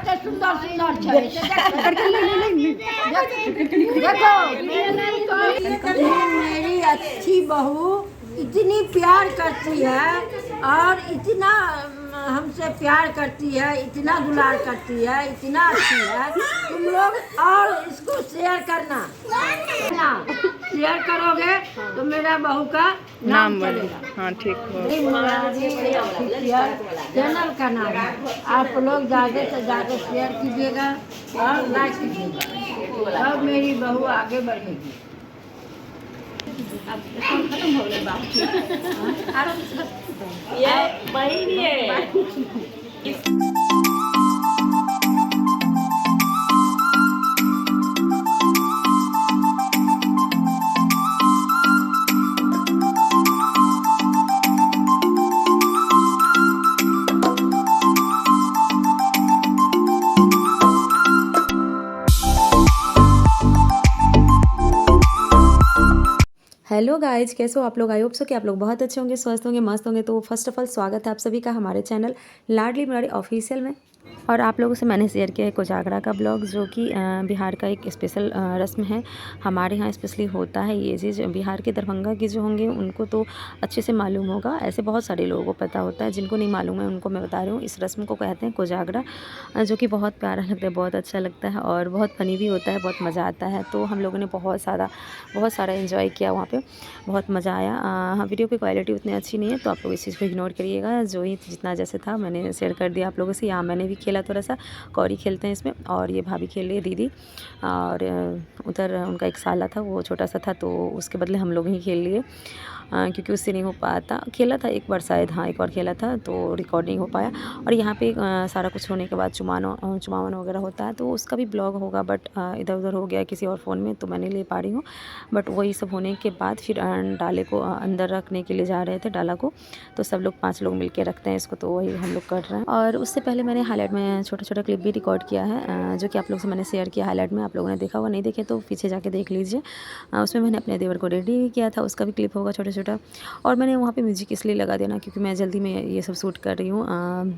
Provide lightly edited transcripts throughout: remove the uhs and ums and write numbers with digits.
कते सुंदर सुंदर छै देखो मेरी अच्छी बहू इतनी प्यार करती है और इतना हमसे प्यार करती है, इतना दुलार करती है, इतना अच्छी है। तुम लोग और इसको शेयर करना, शेयर करोगे तो मेरा बहू का नाम चलेगा। हाँ ठीक है। चैनल का नाम है, आप लोग ज़्यादा से ज़्यादा शेयर कीजिएगा और लाइक कीजिएगा, अब मेरी बहू आगे बढ़ेगी। अब खत्म हो गए बात। ये बहन है। हेलो गाइज, कैसे हो आप लोग? आई होप सो कि आप लोग बहुत अच्छे होंगे, स्वस्थ होंगे, मस्त होंगे। तो फर्स्ट ऑफ ऑल स्वागत है आप सभी का हमारे चैनल लाडली मुरारी ऑफिशियल में। और आप लोगों से मैंने शेयर किया है कोजागरा का ब्लॉग, जो कि बिहार का एक स्पेशल रस्म है। हमारे यहाँ स्पेशली होता है ये चीज़। बिहार के दरभंगा के जो होंगे उनको तो अच्छे से मालूम होगा, ऐसे बहुत सारे लोगों को पता होता है। जिनको नहीं मालूम है उनको मैं बता रही हूँ। इस रस्म को कहते हैं कोजागरा, जो कि बहुत प्यारा लगता है, बहुत अच्छा लगता है और बहुत फ़नी भी होता है, बहुत मज़ा आता है। तो हम लोगों ने बहुत सारा एंजॉय किया वहाँ पे, बहुत मज़ा आया। हाँ, वीडियो की क्वालिटी उतनी अच्छी नहीं है तो आप लोग इस चीज़ को इग्नोर करिएगा। जो ही जितना जैसे था मैंने शेयर कर दिया आप लोगों से। यहाँ मैंने भी खेला थोड़ा सा, कौड़ी खेलते हैं इसमें, और ये भाभी खेल रही है दीदी, और उधर उनका एक साला था, वो छोटा सा था तो उसके बदले हम लोग ही खेल लिए, क्योंकि उससे नहीं हो पाता। खेला था एक बार शायद, हाँ एक बार खेला था तो रिकॉर्ड नहीं हो पाया। और यहाँ पे सारा कुछ होने के बाद चुमावन वगैरह होता है तो उसका भी ब्लॉग होगा, बट इधर उधर हो गया किसी और फ़ोन में तो मैं नहीं ले पा रही हूँ। बट वही सब होने के बाद फिर डाले को अंदर रखने के लिए जा रहे थे, डाला को। तो सब लोग 5 लोग मिल के रखते हैं इसको, तो वही हम लोग कर रहे हैं। और उससे पहले मैंने हाईलाइट में छोटा क्लिप भी रिकॉर्ड किया है, जो कि आप लोग से मैंने शेयर किया हाईलाइट में। आप लोगों ने देखा हुआ, नहीं देखे तो पीछे जाके देख लीजिए। उसमें मैंने अपने देवर को रेडी किया था, उसका भी क्लिप होगा छोटा। और मैंने वहाँ पे म्यूजिक इसलिए लगा देना क्योंकि मैं जल्दी में ये सब शूट कर रही हूँ,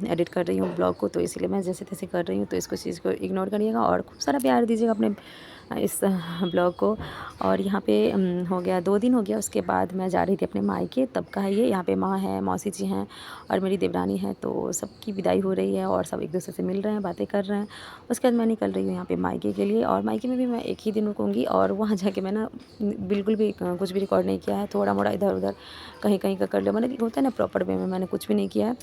एडिट कर रही हूँ ब्लॉग को, तो इसीलिए मैं जैसे तैसे कर रही हूँ। तो इसको चीज़ को इग्नोर करिएगा और खूब सारा प्यार दीजिएगा अपने इस ब्लॉग को। और यहाँ पे हो गया 2 दिन हो गया, उसके बाद मैं जा रही थी अपने मायके, तब का है ये। यहाँ पे माँ है, मौसी जी हैं और मेरी देवरानी है, तो सबकी विदाई हो रही है और सब एक दूसरे से मिल रहे हैं, बातें कर रहे हैं। उसके बाद मैं निकल रही हूँ यहाँ पे मायके के लिए, और मायके में भी मैं एक ही दिन रुकूँगी। और वहाँ जाके मैं ना बिल्कुल भी कुछ भी रिकॉर्ड नहीं किया है, थोड़ा मोड़ा इधर उधर कहीं का कर लिया, मतलब होता है ना प्रॉपर वे में, मैंने कुछ भी नहीं किया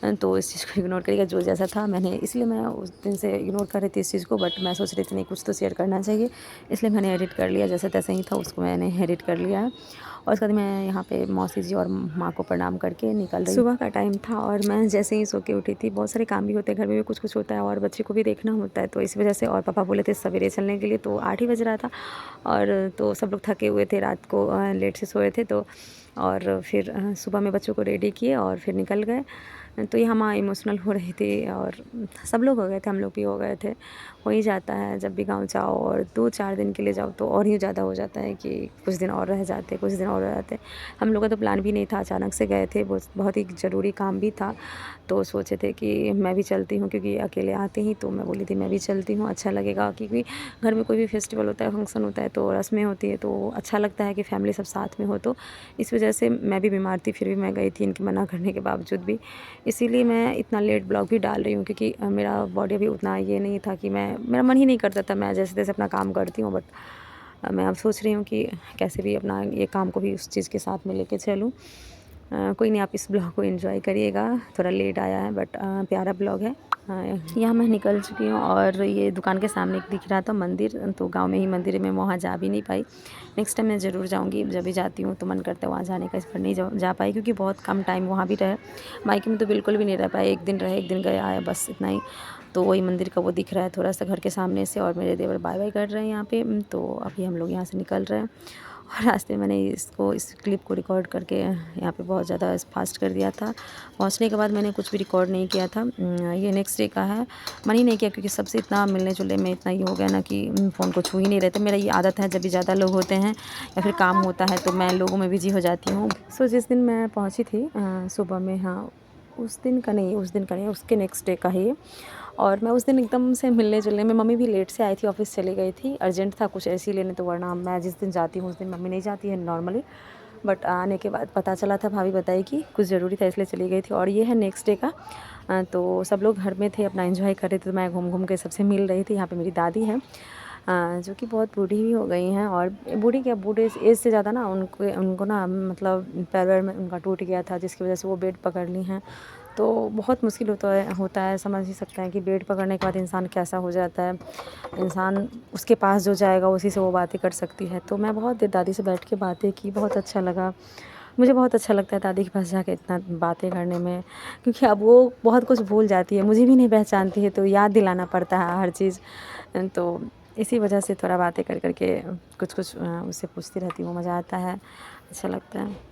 है। तो इस चीज़ को इग्नोर करिएगा, जो जैसा था मैंने, इसलिए मैं उस दिन से इग्नोर कर रही थी इस चीज़ को। बट मैं सोच रही थी नहीं, कुछ तो शेयर करना चाहिए, इसलिए मैंने एडिट कर लिया। जैसे तैसे ही था उसको मैंने एडिट कर लिया है। और उसके बाद मैं यहाँ पे मौसी जी और माँ को प्रणाम करके निकल रही। सुबह का टाइम था और मैं जैसे ही सो के उठी थी। बहुत सारे काम भी होते हैं घर में, भी कुछ होता है और बच्चे को भी देखना होता है, तो इस वजह से। और पापा बोले थे सवेरे चलने के लिए, तो 8 ही बज रहा था, और तो सब लोग थके हुए थे, रात को लेट से सोए थे। तो और फिर सुबह में बच्चों को रेडी किए और फिर निकल गए। तो यहाँ माँ इमोशनल हो रही थी और सब लोग हो गए थे, हम लोग भी हो गए थे। हो ही जाता है जब भी गांव जाओ और 2-4 दिन के लिए जाओ तो और ही ज़्यादा हो जाता है कि कुछ दिन और रह जाते, कुछ दिन और रह जाते। हम लोग का तो प्लान भी नहीं था, अचानक से गए थे, बहुत ही ज़रूरी काम भी था। तो सोचे थे कि मैं भी चलती हूँ, क्योंकि अकेले आते ही, तो मैं बोली थी मैं भी चलती हूँ, अच्छा लगेगा। क्योंकि घर में कोई भी फेस्टिवल होता है, फंक्शन होता है, तो रस्में होती है, तो अच्छा लगता है कि फैमिली सब साथ में हो। तो इस वजह से मैं भी बीमार थी, फिर भी मैं गई थी इनके मना करने के बावजूद भी। इसीलिए मैं इतना लेट ब्लॉग भी डाल रही हूँ, क्योंकि मेरा बॉडी अभी उतना ये नहीं था कि मेरा मन ही नहीं करता था, मैं जैसे तैसे अपना काम करती हूँ। बट मैं अब सोच रही हूँ कि कैसे भी अपना ये काम को भी उस चीज़ के साथ में लेके चलूँ। कोई नहीं, आप इस ब्लॉग को एंजॉय करिएगा। थोड़ा लेट आया है बट प्यारा ब्लॉग है। यहाँ मैं निकल चुकी हूँ और ये दुकान के सामने एक दिख रहा था मंदिर, तो गांव में ही मंदिर है, मैं वहाँ जा भी नहीं पाई। नेक्स्ट टाइम मैं ज़रूर जाऊँगी, जब भी जाती हूँ तो मन करता है वहाँ जाने का। इस पर नहीं जा पाई क्योंकि बहुत कम टाइम वहाँ भी रहे, मायके में तो बिल्कुल भी नहीं रह पाए। एक दिन रहे, एक दिन गया आया, बस इतना ही। तो वही मंदिर का वो दिख रहा है थोड़ा सा घर के सामने से, और मेरे देवर बाय बाय कर रहे हैं यहाँ पे। तो अभी हम लोग यहाँ से निकल रहे हैं। और रास्ते में मैंने इस क्लिप को रिकॉर्ड करके यहाँ पे बहुत ज़्यादा फास्ट कर दिया था। पहुँचने के बाद मैंने कुछ भी रिकॉर्ड नहीं किया था। ये नेक्स्ट डे का है, मन ही नहीं किया, क्योंकि सबसे इतना मिलने जुलने में इतना ही हो गया ना कि फ़ोन को छू ही नहीं रहते। मेरा ये आदत है, जब भी ज़्यादा लोग होते हैं या फिर काम होता है तो मैं लोगों में बिजी हो जाती हूँ। सो जिस दिन मैं पहुँची थी सुबह में, हाँ उस दिन का नहीं, उसके नेक्स्ट डे का है ये। और मैं उस दिन एकदम से मिलने जुलने में, मम्मी भी लेट से आई थी, ऑफिस चली गई थी, अर्जेंट था कुछ ऐसे ही लेने, तो वरना मैं जिस दिन जाती हूँ उस दिन मम्मी नहीं जाती है नॉर्मली। बट आने के बाद पता चला था, भाभी बताई कि कुछ ज़रूरी था इसलिए चली गई थी। और ये है नेक्स्ट डे का। तो सब लोग घर में थे, अपना एंजॉय कर रहे थे, तो मैं घूम घूम के सबसे मिल रही थी। यहाँ पे मेरी दादी हैं जो कि बहुत बूढ़ी भी हो गई हैं, और बूढ़ी क्या, बूढ़े एज से ज़्यादा ना उनको ना मतलब पैर वैर में उनका टूट गया था, जिसकी वजह से वो बेड पकड़ ली हैं। तो बहुत मुश्किल होता है, समझ ही सकते हैं कि बेड पकड़ने के बाद इंसान कैसा हो जाता है। इंसान उसके पास जो जाएगा उसी से वो बातें कर सकती है। तो मैं बहुत देर दादी से बैठ के बातें की, बहुत अच्छा लगा। मुझे बहुत अच्छा लगता है दादी के पास जाके इतना बातें करने में, क्योंकि अब वो बहुत कुछ भूल जाती है, मुझे भी नहीं पहचानती है, तो याद दिलाना पड़ता है हर चीज़। तो इसी वजह से थोड़ा बातें कर कर के कुछ कुछ उससे पूछती रहती हूँ, मज़ा आता है, अच्छा लगता है।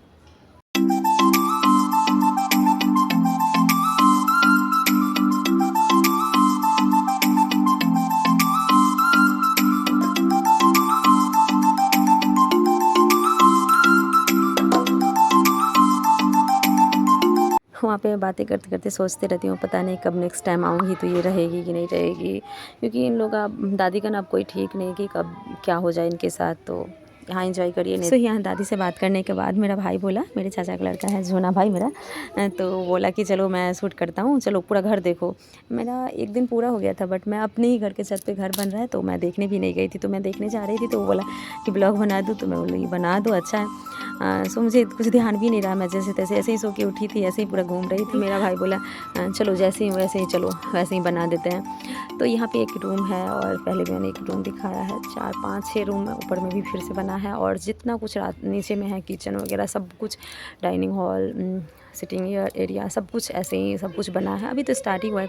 वहाँ पे बातें करते करते सोचते रहती हूँ, पता नहीं कब नेक्स्ट टाइम आऊँगी तो ये रहेगी कि नहीं रहेगी, क्योंकि इन लोग का, दादी का ना अब कोई ठीक नहीं कि कब क्या हो जाए इनके साथ। तो यहाँ एंजॉय करिए। नहीं तो यहाँ दादी से बात करने के बाद मेरा भाई बोला, मेरे चाचा का लड़का है जोना भाई मेरा, तो बोला कि चलो मैं शूट करता हूँ, चलो पूरा घर देखो। मेरा एक दिन पूरा हो गया था, बट मैं अपने ही घर के छत पे घर बन रहा है तो मैं देखने भी नहीं गई थी। तो मैं देखने जा रही थी तो वो बोला कि ब्लॉग बना दूँ, तो मैं बोली बना दो, अच्छा है। सो मुझे कुछ ध्यान भी नहीं रहा, मैं जैसे तैसे ऐसे ही सो के उठी थी, ऐसे ही पूरा घूम रही थी। मेरा भाई बोला चलो जैसे ही वैसे ही, चलो वैसे ही बना देते हैं। तो यहाँ पे एक रूम है, और पहले भी मैंने एक रूम दिखाया है, 4 5 6 रूम ऊपर में भी फिर से बना है, और जितना कुछ रात नीचे में है, किचन वगैरह सब कुछ, डाइनिंग हॉल, सिटिंग एरिया, सब कुछ ऐसे ही सब कुछ बना है। अभी तो स्टार्टिंग हुआ है,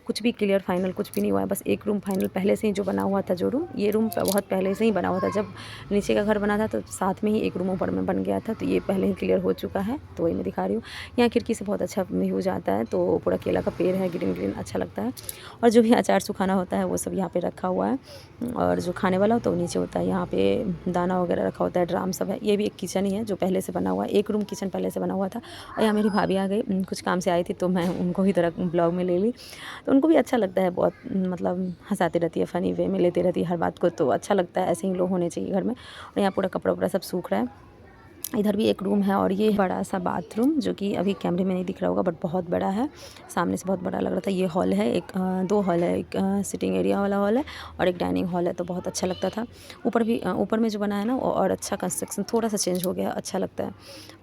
कुछ भी क्लियर फाइनल कुछ भी नहीं हुआ है। बस एक रूम फाइनल पहले से ही जो बना हुआ था, जो रूम, ये रूम बहुत पहले से ही बना हुआ था। जब नीचे का घर बना था तो साथ में ही एक रूम ऊपर में बन गया था, तो ये पहले ही क्लियर हो चुका है। तो वही मैं दिखा रही हूँ। यहाँ खिड़की से बहुत अच्छा व्यूज आता है, तो पूरा केला का पेड़ है, ग्रीन ग्रीन, अच्छा लगता है। और जो भी अचार सुखाना होता है वो सब यहाँ पे रखा हुआ है, और जो खाने वाला होता है वो नीचे होता है। यहाँ पे दाना वगैरह रखा होता है, ड्राम सब है। ये भी एक किचन ही है जो पहले से बना हुआ है, एक रूम किचन पहले से बना हुआ था। और यहाँ मेरी भाभी आ गई, कुछ काम से आई थी, तो मैं उनको ही तरह ब्लॉग में ले ली। तो उनको भी अच्छा लगता है, बहुत मतलब हंसाती रहती है, फ़नी वे में लेती रहती है हर बात को, तो अच्छा लगता है। ऐसे ही लोग होने चाहिए घर में। और यहाँ पूरा कपड़ा वपड़ा सब सूख रहा है। इधर भी एक रूम है, और ये बड़ा सा बाथरूम जो कि अभी कैमरे में नहीं दिख रहा होगा, बट बहुत बड़ा है, सामने से बहुत बड़ा लग रहा था। ये हॉल है, एक 2 हॉल है, एक सिटिंग एरिया वाला हॉल है और एक डाइनिंग हॉल है, तो बहुत अच्छा लगता था। ऊपर भी ऊपर में जो बना है ना, और अच्छा कंस्ट्रक्शन थोड़ा सा चेंज हो गया, अच्छा लगता है।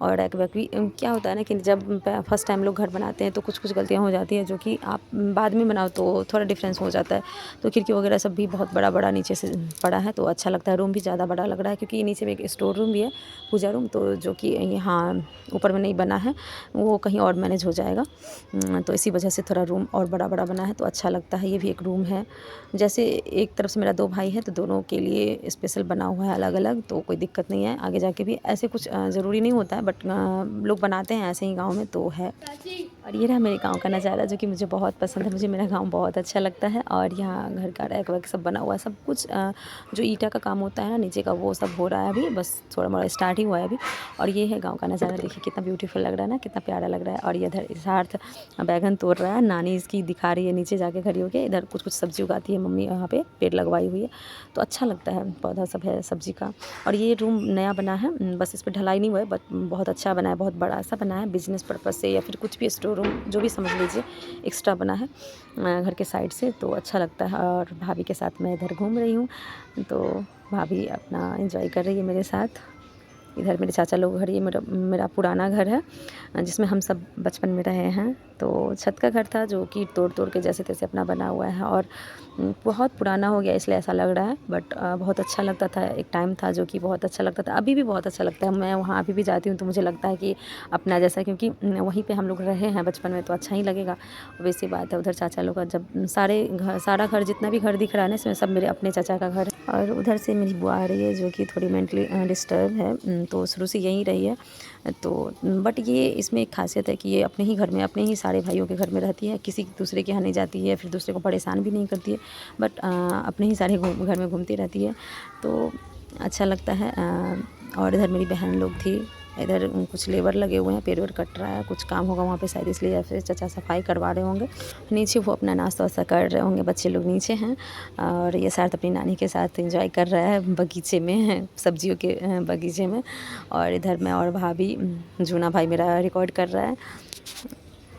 और रैक वैक भी, क्या होता है ना कि जब फर्स्ट टाइम लोग घर बनाते हैं तो कुछ कुछ गलतियाँ हो जाती हैं, जो कि आप बाद में बनाओ तो थोड़ा डिफरेंस हो जाता है। तो खिड़की वगैरह सब भी बहुत बड़ा बड़ा नीचे से पड़ा है, तो अच्छा लगता है। रूम भी ज़्यादा बड़ा लग रहा है, क्योंकि नीचे में एक स्टोर रूम भी है, पूजा रूम, तो जो कि यहाँ ऊपर में नहीं बना है, वो कहीं और मैनेज हो जाएगा। तो इसी वजह से थोड़ा रूम और बड़ा बड़ा बना है, तो अच्छा लगता है। ये भी एक रूम है। जैसे एक तरफ से मेरा 2 भाई है, तो दोनों के लिए स्पेशल बना हुआ है अलग अलग, तो कोई दिक्कत नहीं है। आगे जाके भी ऐसे कुछ ज़रूरी नहीं होता है, बट लोग बनाते हैं ऐसे ही गाँव में, तो है। और ये रहा मेरे गाँव का नज़ारा, जो कि मुझे बहुत पसंद है। मुझे मेरा गाँव बहुत अच्छा लगता है। और यहाँ घर का रैक वैक सब बना हुआ है, सब कुछ जो ईंटा का काम होता है ना नीचे का, वो सब हो रहा है अभी, बस थोड़ा मोड़ा स्टार्ट ही हुआ है अभी। और ये है गाँव का नज़ारा, देखिए कितना ब्यूटीफुल लग रहा है ना, कितना प्यारा लग रहा है। और ये इधर सार्थ बैगन तोड़ रहा है, नानी इसकी दिखा रही है नीचे जाके खड़ी होके। इधर कुछ कुछ सब्ज़ी उगाती है मम्मी, यहाँ पे पेड़ लगवाई हुई है, तो अच्छा लगता है, पौधा सब है सब्ज़ी का। और ये रूम नया बना है, बस इस पर ढलाई नहीं हुआ है, बट बहुत अच्छा बना है, बहुत बड़ा सा बना है, बिजनेस पर्पज़ से या फिर कुछ भी स्टोर रूम जो भी समझ लीजिए, एक्स्ट्रा बना है घर के साइड से, तो अच्छा लगता है। और भाभी के साथ मैं इधर घूम रही हूँ, तो भाभी अपना एंजॉय कर रही है मेरे साथ। इधर मेरे चाचा लोग घर, ये मेरा पुराना घर है, जिसमें हम सब बचपन में रहे हैं। तो छत का घर था, जो कि तोड़ तोड़ के जैसे तैसे अपना बना हुआ है, और बहुत पुराना हो गया इसलिए ऐसा लग रहा है, बट बहुत अच्छा लगता था। एक टाइम था जो कि बहुत अच्छा लगता था, अभी भी बहुत अच्छा लगता है। मैं वहाँ अभी भी जाती हूँ तो मुझे लगता है कि अपना जैसा, क्योंकि वहीं पे हम लोग रहे हैं बचपन में, तो अच्छा ही लगेगा। वैसी बात है। उधर चाचा लोग का जब सारा घर, जितना भी घर दिख रहा है ना, इसमें सब मेरे अपने चाचा का घर है। और उधर से मेरी बुआ आ रही है, जो कि थोड़ी मेंटली डिस्टर्ब है, तो शुरू से यहीं रही है। तो बट ये इसमें एक खासियत है कि ये अपने ही घर में, अपने ही सारे भाइयों के घर में रहती है, किसी दूसरे के यहाँ नहीं जाती है, फिर दूसरे को परेशान भी नहीं करती है, बट अपने ही सारे घर में घूमती रहती है, तो अच्छा लगता है। और इधर मेरी बहन लोग थी, इधर कुछ लेबर लगे हुए हैं, पेड़ वेड़ कट रहा है, कुछ काम होगा वहाँ पे शायद, इसलिए या फिर चाचा सफाई करवा रहे होंगे। नीचे वो अपना नाश्ता वास्ता कर रहे होंगे, बच्चे लोग नीचे हैं और ये साथ अपनी नानी के साथ एंजॉय कर रहा है बगीचे में, सब्जियों के बगीचे में। और इधर मैं और भाभी, जूना भाई मेरा रिकॉर्ड कर रहा है।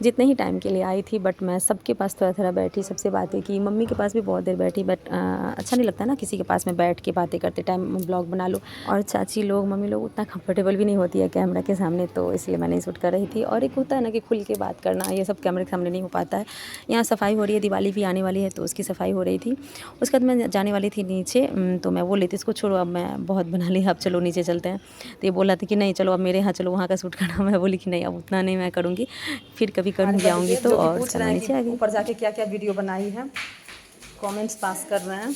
जितने ही टाइम के लिए आई थी बट मैं सबके पास थोड़ा थोड़ा बैठी, सबसे बातें की, मम्मी के पास भी बहुत देर बैठी, बट अच्छा नहीं लगता ना किसी के पास में बैठ के बातें करते टाइम ब्लॉग बना लो। और चाची लोग, मम्मी लोग उतना कंफर्टेबल भी नहीं होती है कैमरा के सामने, तो इसलिए मैं नहीं शूट कर रही थी। और एक होता है ना कि खुल के बात करना, ये सब कैमरे के सामने नहीं हो पाता है। यहाँ सफाई हो रही है, दिवाली भी आने वाली है तो उसकी सफाई हो रही थी। उसके बाद मैं जाने वाली थी नीचे, तो मैं बोल रही थी इसको छोड़ो, अब मैं बहुत बना ली, अब चलो नीचे चलते हैं। तो ये बोला था कि नहीं चलो अब मेरे यहाँ चलो, वहाँ का शूट करना। मैं बोली कि नहीं अब उतना नहीं मैं करूँगी, फिर कभी करूँगी, आऊँगी तो। और पूछ रहे हैं कि ऊपर जाके क्या क्या वीडियो बनाई है, कमेंट्स पास कर रहे हैं।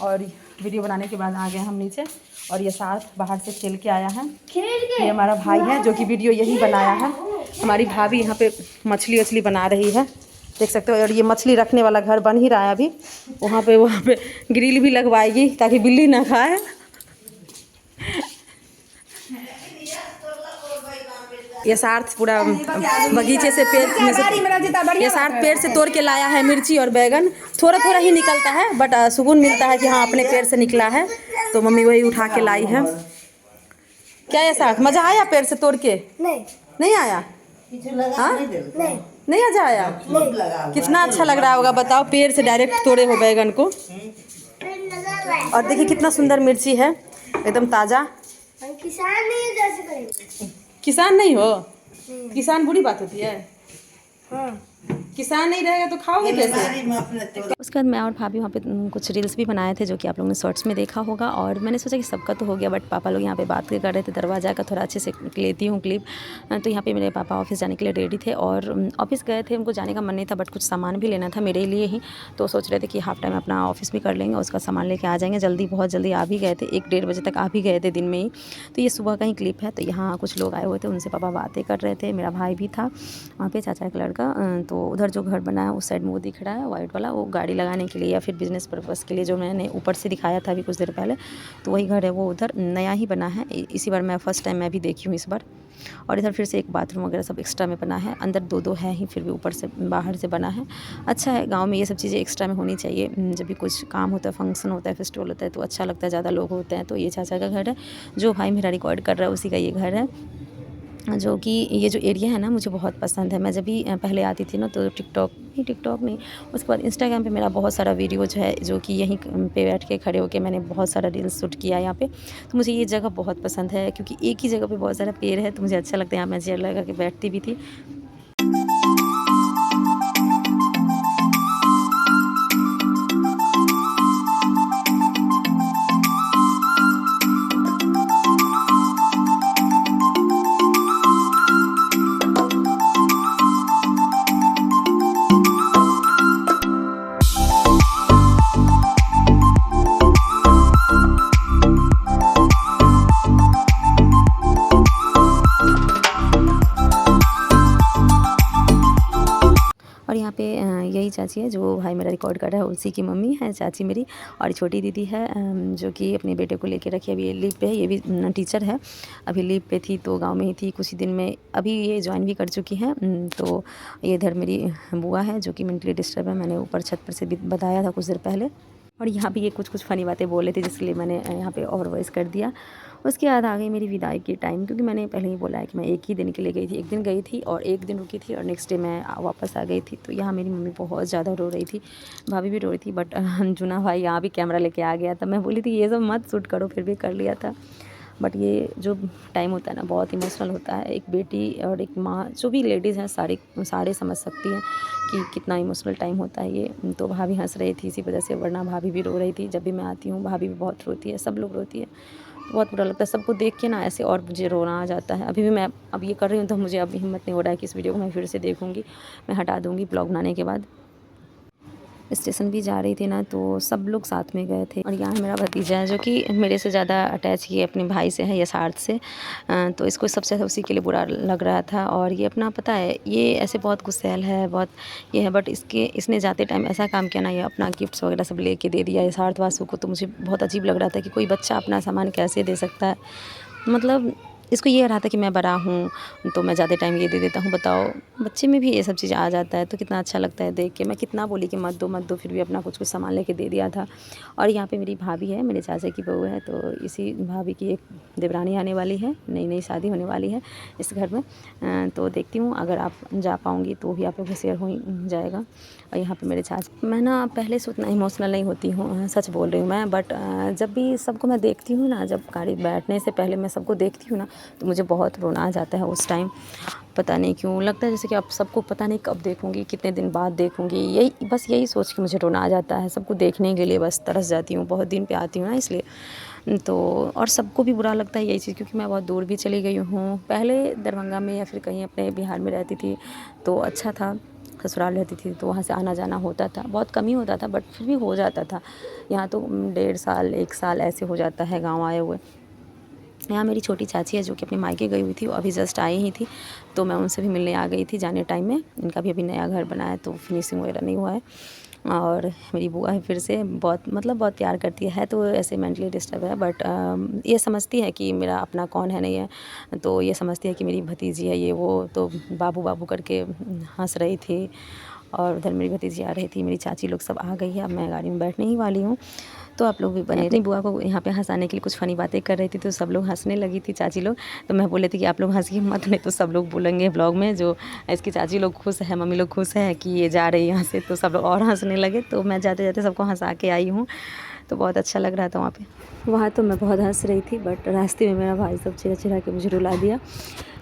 और वीडियो बनाने के बाद आ गए हम नीचे, और ये साथ बाहर से खेल के आया है। ये हमारा भाई है जो कि वीडियो यही बनाया है। हमारी भाभी यहाँ पे मछली वछली बना रही है, देख सकते हो। और ये मछली रखने वाला घर बन ही रहा है अभी, वहाँ पे ग्रिल भी लगवाएगी ताकि बिल्ली ना खाए। ये सार्थ पूरा बगीचे से ये सार्थ पेड़ से तोड़ के लाया है मिर्ची और बैगन। थोड़ा थोड़ा ही निकलता है बट सुकून मिलता है कि हाँ अपने पेड़ से निकला है, तो मम्मी वही उठा के लाई है। क्या ये सार्थ मज़ा आया पेड़ से तोड़ के? नहीं आया? हाँ नहीं मज़ा आया? कितना अच्छा लग रहा होगा बताओ, पेड़ से डायरेक्ट तोड़े हो बैगन को। और देखिए कितना सुंदर मिर्ची है, एकदम ताज़ा। किसान नहीं जैसे करेंगे। किसान नहीं हो? किसान बुरी बात होती है? हाँ। किसान नहीं रहेगा तो खाओगे कैसे? उसके बाद मैं और भाभी वहाँ पे कुछ रील्स भी बनाए थे जो कि आप लोगों ने शॉर्ट्स में देखा होगा। और मैंने सोचा कि सबका तो हो गया, बट पापा लोग यहाँ पे बात कर रहे थे, दरवाज़ा का थोड़ा अच्छे से लेती हूँ क्लिप। तो यहाँ पे मेरे पापा ऑफिस जाने के लिए रेडी थे और ऑफिस गए थे, उनको जाने का मन नहीं था बट कुछ सामान भी लेना था मेरे लिए ही, तो सोच रहे थे कि हाफ टाइम अपना ऑफिस भी कर लेंगे, उसका सामान लेके आ जाएंगे। जल्दी, बहुत जल्दी आ भी गए थे, 1-1:30 बजे तक आ भी गए थे दिन में ही। तो ये सुबह का ही क्लिप है। तो यहाँ कुछ लोग आए हुए थे, उनसे पापा बातें कर रहे थे, मेरा भाई भी था वहाँ पे, चाचा का लड़का। तो उधर जो घर बना है उस साइड में वो दिख रहा है वाइट वाला, वो गाड़ी लगाने के लिए या फिर बिजनेस पर्पज़ के लिए, जो मैंने ऊपर से दिखाया था अभी कुछ देर पहले, तो वही घर है। वो उधर नया ही बना है, इसी बार मैं फर्स्ट टाइम मैं भी देखी हूँ इस बार। और इधर फिर से एक बाथरूम वगैरह सब एक्स्ट्रा में बना है, अंदर 2-2 है ही, फिर भी ऊपर से बाहर से बना है। अच्छा है, गांव में ये सब चीज़ें एक्स्ट्रा में होनी चाहिए। जब भी कुछ काम होता है, फंक्शन होता है, फेस्टिवल होता है तो अच्छा लगता है, ज़्यादा लोग होते हैं। तो ये चाचा का घर है, जो भाई मेरा रिकॉर्ड कर रहा है उसी का ये घर है। जो कि ये जो एरिया है ना मुझे बहुत पसंद है। मैं जब भी पहले आती थी ना तो टिकटॉक नहीं, उसके बाद इंस्टाग्राम पे मेरा बहुत सारा वीडियो जो है जो कि यहीं पे बैठ के खड़े होके मैंने बहुत सारा रील्स शूट किया यहाँ पे। तो मुझे ये जगह बहुत पसंद है क्योंकि एक ही जगह पे बहुत सारा पेड़ है, तो मुझे अच्छा लगता है। यहाँ मैं चेयर लगा के बैठती भी थी। और यहाँ पे यही चाची है जो भाई मेरा रिकॉर्ड कर रहा है, उसी की मम्मी है चाची मेरी। और छोटी दीदी है जो कि अपने बेटे को लेके रखी है, अभी ये लीव पे है, ये भी टीचर है, अभी लीव पे थी तो गांव में ही थी कुछ ही दिन में, अभी ये ज्वाइन भी कर चुकी है। तो ये इधर मेरी बुआ है जो कि मेंटली डिस्टर्ब है, मैंने ऊपर छत पर से भी बताया था कुछ देर पहले। और यहाँ पे ये कुछ फनी बातें बोले थे जिसके लिए मैंने यहाँ पे और वॉइस कर दिया। उसके बाद आ गई मेरी विदाई की टाइम, क्योंकि मैंने पहले ही बोला है कि मैं एक ही दिन के लिए गई थी, एक दिन गई थी और एक दिन रुकी थी और नेक्स्ट डे मैं वापस आ गई थी। तो यहाँ मेरी मम्मी बहुत ज़्यादा रो रही थी, भाभी भी रो रही थी, बट जुना भाई यहाँ भी कैमरा लेके आ गया था। मैं बोली थी ये सब मत शूट करो, फिर भी कर लिया था। बट ये जो टाइम होता है ना बहुत इमोशनल होता है। एक बेटी और एक माँ, जो भी लेडीज़ हैं सारे समझ सकती हैं कि कितना इमोशनल टाइम होता है ये। तो भाभी हंस रही थी इसी वजह से, वरना भाभी भी रो रही थी। जब भी मैं आती हूँ भाभी भी बहुत रोती है, सब लोग रोती है, बहुत बुरा लगता है सबको देख के ना ऐसे, और मुझे रोना आ जाता है। अभी भी मैं अब ये कर रही हूँ तो मुझे अब हिम्मत नहीं हो रहा है कि इस वीडियो को मैं फिर से देखूँगी, मैं हटा दूँगी ब्लॉग बनाने के बाद। स्टेशन भी जा रही थी ना तो सब लोग साथ में गए थे। और यहाँ मेरा भतीजा है जो कि मेरे से ज़्यादा अटैच ये अपने भाई से है, यशार्थ से। तो इसको सबसे ज़्यादा उसी के लिए बुरा लग रहा था। और ये अपना पता है ये ऐसे बहुत गुस्सैल है, बहुत ये है, बट इसने जाते टाइम ऐसा काम किया ना, ये अपना गिफ्ट्स वगैरह सब लेके दे दिया यशार्थ वासु को। तो मुझे बहुत अजीब लग रहा था कि कोई बच्चा अपना सामान कैसे दे सकता है। मतलब इसको ये रहा था कि मैं बड़ा हूँ तो मैं ज़्यादा टाइम ये दे देता हूँ। बताओ, बच्चे में भी ये सब चीज़ आ जाता है तो कितना अच्छा लगता है देख के। मैं कितना बोली कि मत दो, फिर भी अपना कुछ कुछ सामान लेके दे दिया था। और यहाँ पे मेरी भाभी है, मेरे चाचा की बहू है, तो इसी भाभी की एक देवरानी आने वाली है, नई शादी होने वाली है इस घर में। तो देखती हूँ अगर आप जा पाऊँगी तो भी आप लोग से शेयर हो जाएगा। और यहाँ पे मेरे चाचा, मैं ना पहले से उतना इमोशनल नहीं होती हूँ, सच बोल रही हूँ मैं, बट जब भी सबको मैं देखती हूँ ना, जब गाड़ी बैठने से पहले मैं सबको देखती हूँ ना, तो मुझे बहुत रोना आ जाता है उस टाइम। पता नहीं क्यों लगता है जैसे कि अब सबको पता नहीं कब देखूँगी, कितने दिन बाद देखूँगी, यही सोच के मुझे रोना आ जाता है। सबको देखने के लिए बस तरस जाती हूँ, बहुत दिन पे आती हूँ ना इसलिए। तो और सबको भी बुरा लगता है यही चीज़, क्योंकि मैं बहुत दूर भी चली गई हूँ। पहले दरभंगा में या फिर कहीं अपने बिहार में रहती थी तो अच्छा था, ससुराल रहती थी तो वहाँ से आना जाना होता था, बहुत कम ही होता था बट फिर भी हो जाता था। यहाँ तो 1.5 साल 1 साल ऐसे हो जाता है गाँव आए हुए। यहाँ मेरी छोटी चाची है जो कि अपने मायके गई हुई थी, वो अभी जस्ट आई ही थी, तो मैं उनसे भी मिलने आ गई थी जाने टाइम में। इनका भी अभी नया घर बना है तो फिनिशिंग वगैरह नहीं हुआ है। और मेरी बुआ है फिर से, बहुत प्यार करती है तो ऐसे मेंटली डिस्टर्ब है, बट ये समझती है कि मेरा अपना कौन है नहीं है, तो ये समझती है कि मेरी भतीजी है ये वो, तो बाबू बाबू करके हंस रही थी। और उधर मेरी भतीजी आ रही थी, मेरी चाची लोग सब आ गई है। अब मैं गाड़ी में बैठने ही वाली हूँ, तो आप लोग भी बने रहे। बुआ को यहाँ पे हंसाने के लिए कुछ फ़नी बातें कर रही थी तो सब लोग हंसने लगी थी चाची लोग। तो मैं बोले थी कि आप लोग हंसिए मत, नहीं तो सब लोग बोलेंगे ब्लॉग में जो इसकी चाची लोग खुश है, मम्मी लोग खुश है कि ये जा रही है यहाँ से, तो सब लोग और हंसने लगे। तो मैं जाते जाते सबको हंसा के आई हूँ, तो बहुत अच्छा लग रहा था वहाँ पे। वहाँ तो मैं बहुत हंस रही थी, बट रास्ते में मेरा भाई सब चिढ़ा के मुझे रुला दिया।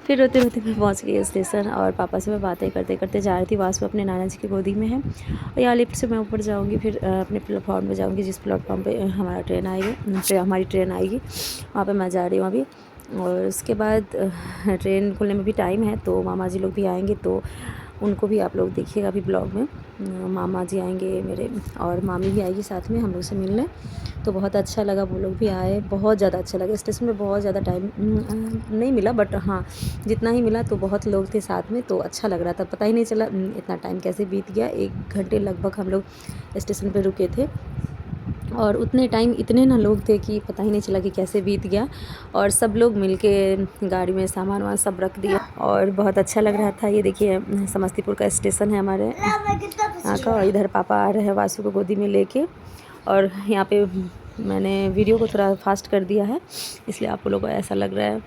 फिर रोते रोते मैं पहुँच गई स्टेशन, और पापा से मैं बातें करते करते जा रही थी। वासु अपने नाना जी की गोदी में है, और यहाँ लिफ्ट से मैं ऊपर जाऊँगी, फिर अपने प्लेटफॉर्म पे जाऊँगी, जिस प्लेटफॉर्म पे हमारी ट्रेन आएगी वहाँ पे मैं जा रही हूँ अभी। और उसके बाद ट्रेन खुलने में भी टाइम है, तो मामा जी लोग भी आएंगे, तो उनको भी आप लोग देखिएगा अभी ब्लॉग में। मामा जी आएंगे मेरे, और मामी भी आएगी साथ में हम लोग से मिलने। तो बहुत अच्छा लगा, वो लोग भी आए, बहुत ज़्यादा अच्छा लगा। स्टेशन में बहुत ज़्यादा टाइम नहीं मिला, बट हाँ जितना ही मिला तो बहुत लोग थे साथ में, तो अच्छा लग रहा था। पता ही नहीं चला इतना टाइम कैसे बीत गया। 1 घंटे लगभग हम लोग स्टेशन पर रुके थे, और उतने टाइम इतने ना लोग थे कि पता ही नहीं चला कि कैसे बीत गया। और सब लोग मिलके गाड़ी में सामान वामान सब रख दिया, और बहुत अच्छा लग रहा था। ये देखिए समस्तीपुर का स्टेशन है हमारे यहाँ का, और इधर पापा आ रहे हैं वासु को गोदी में लेके। और यहाँ पे मैंने वीडियो को थोड़ा फास्ट कर दिया है, इसलिए आप लोगों को ऐसा लग रहा है।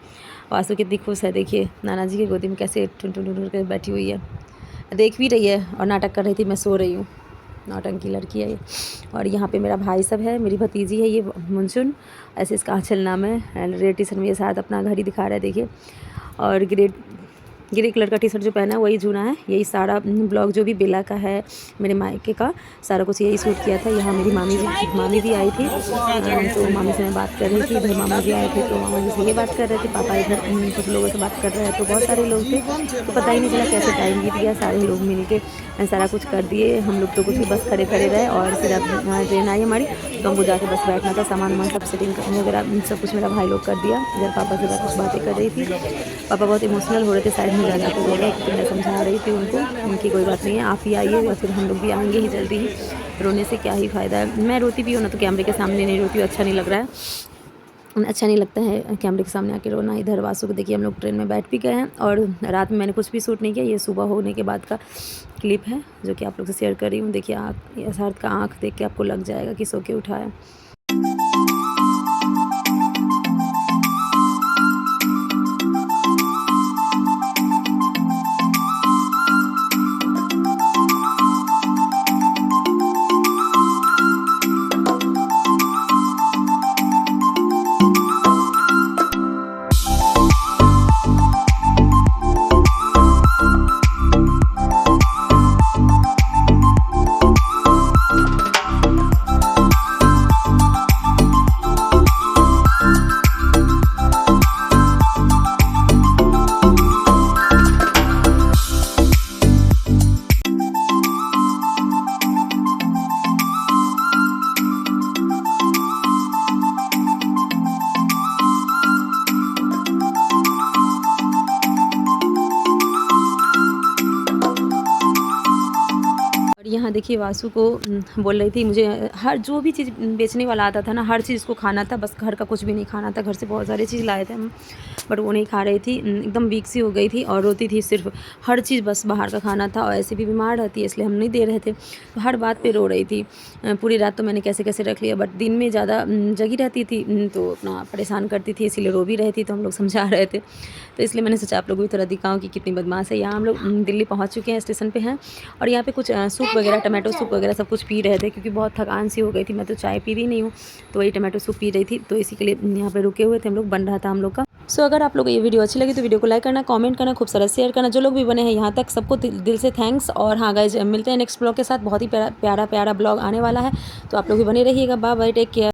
वासु कितनी खुश है, देखिए नाना जी की गोदी में कैसे टुन कर बैठी हुई है, देख भी रही है और नाटक कर रही थी मैं सो रही हूँ। नौटंकी लड़की है ये। और यहाँ पे मेरा भाई सब है, मेरी भतीजी है ये मुंचुन, ऐसे इसका आंचल नाम है। रेड टी शर्ट में ये शायद अपना घर ही दिखा रहा है, देखिए। और ग्रे कलर का टी शर्ट जो पहना है वही जूना है। यही सारा ब्लॉग जो भी बेला का है, मेरे मायके का सारा कुछ यही शूट किया था। यहाँ मेरी मामी भी आई थी, तो मामी से मैं बात कर रही थी। इधर मामा जी आए थे, तो मामा जी से ये बात कर रहे थे, पापा इधर कुछ लोगों से बात कर रहे हैं। तो बहुत सारे लोग थे, तो पता ही नहीं चला कैसे टाइम बीत गया। सारे लोग मिल के सारा कुछ कर दिए, हम लोग तो कुछ भी बस खड़े रहे। और फिर अब ट्रेन आई हमारी, तो हमको जाके बस बैठना था, सामान वामान सब सेटिंग वगैरह सब कुछ मेरा भाई लोग कर दिया। इधर पापा से कुछ बातें कर रही थी, पापा बहुत इमोशनल हो रहे थे, साइड में जाना तो बोल रहे कि मैं समझा रही थी उनको, उनकी कोई बात नहीं है, आप ही आइए, और फिर हम लोग भी आएंगे ही जल्दी ही। रोने से क्या ही फ़ायदा है, मैं रोती भी हूँ ना तो कैमरे के सामने नहीं रोती हूँ, अच्छा नहीं लग रहा है, अच्छा नहीं लगता है कैमरे के सामने आके रोना। इधर वासु को देखिए हम लोग ट्रेन में बैठ भी गए हैं, और रात में मैंने कुछ भी शूट नहीं किया। ये सुबह होने के बाद का क्लिप है जो कि आप लोग से शेयर कर रही हूँ। देखिए यथार्थ का आँख देख के आपको लग जाएगा कि सो के उठा है। देखिए वासु को बोल रही थी मुझे हर जो भी चीज़ बेचने वाला आता था ना, हर चीज़ को खाना था, बस घर का कुछ भी नहीं खाना था। घर से बहुत सारी चीज़ लाए थे हम, बट वो नहीं खा रही थी, एकदम वीक सी हो गई थी और रोती थी सिर्फ। हर चीज़ बस बाहर का खाना था और ऐसे भी बीमार रहती है इसलिए हम नहीं दे रहे थे, तो हर बात पे रो रही थी। पूरी रात तो मैंने कैसे कैसे रख लिया, बट दिन में ज़्यादा जगी रहती थी तो अपना परेशान करती थी, इसीलिए रो भी रही थी। तो हम लोग समझा रहे थे, तो इसलिए मैंने सोचा आप लोगों को थोड़ा दिखाऊं कि कितनी बदमाश है। यहाँ हम लोग दिल्ली पहुँच चुके हैं, स्टेशन पे हैं और यहाँ पे कुछ सूप वगैरह, टमाटो सूप वगैरह सब कुछ पी रहे थे क्योंकि बहुत थकान सी हो गई थी। मैं तो चाय पी रही नहीं हूँ, तो वही टमाटो सूप पी रही थी, तो इसी के लिए यहाँ पे रुके हुए थे हम लोग, बन रहा था हम लोग का। सो अगर आप लोग को ये वीडियो अच्छी लगी तो वीडियो को लाइक करना, कमेंट करना, खूब सारा शेयर करना। जो लोग भी बने हैं यहाँ तक सबको दिल से थैंक्स। और हाँ गाइज, मिलते हैं नेक्स्ट ब्लॉग के साथ, बहुत ही प्यारा ब्लॉग आने वाला है, तो आप लोग भी बने रहिएगा। Bye bye, take care.